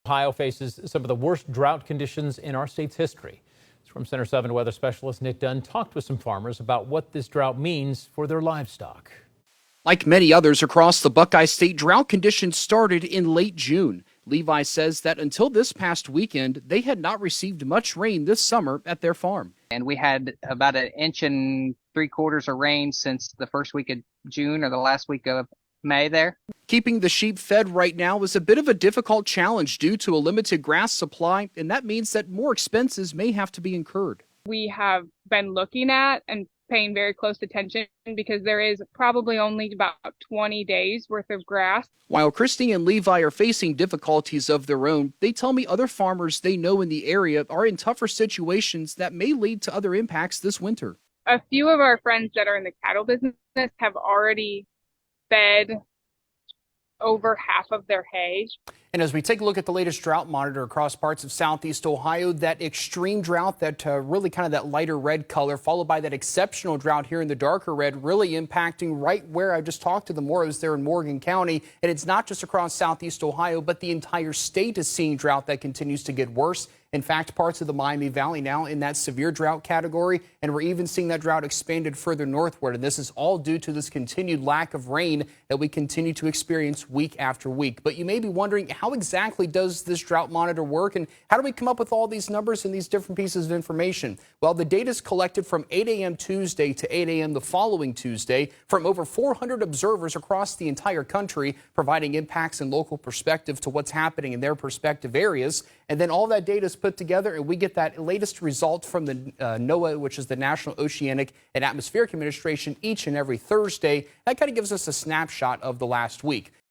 Ohio faces some of the worst drought conditions in our state's history. From Center 7 weather specialist Nick Dunn talked with some farmers about what this drought means for their livestock. Like many others across the Buckeye State, drought conditions started in late June. Levi says that until this past weekend, they had not received much rain this summer at their farm. And we had about 1.75 inches of rain since the first week of June or the last week of May there. Keeping the sheep fed right now is a bit of a difficult challenge due to a limited grass supply, and that means that more expenses may have to be incurred. We have been looking at and paying very close attention because there is probably only about 20 days worth of grass. While Christy and Levi are facing difficulties of their own, they tell me other farmers they know in the area are in tougher situations that may lead to other impacts this winter. A few of our friends that are in the cattle business have already fed over half of their hay. And as we take a look at the latest drought monitor across parts of southeast Ohio, that extreme drought, that really kind of that lighter red color, followed by that exceptional drought here in the darker red, really impacting right where I just talked to them more. I was there in Morgan County, and it's not just across southeast Ohio, but the entire state is seeing drought that continues to get worse. In fact, parts of the Miami Valley now in that severe drought category, and we're even seeing that drought expanded further northward. And this is all due to this continued lack of rain that we continue to experience week after week. But you may be wondering, how exactly does this drought monitor work, and how do we come up with all these numbers and these different pieces of information? Well, the data is collected from 8 a.m. Tuesday to 8 a.m. the following Tuesday from over 400 observers across the entire country, providing impacts and local perspective to what's happening in their respective areas. And then all that data is put together, and we get that latest result from the NOAA, which is the National Oceanic and Atmospheric Administration, each and every Thursday. That kind of gives us a snapshot of the last week.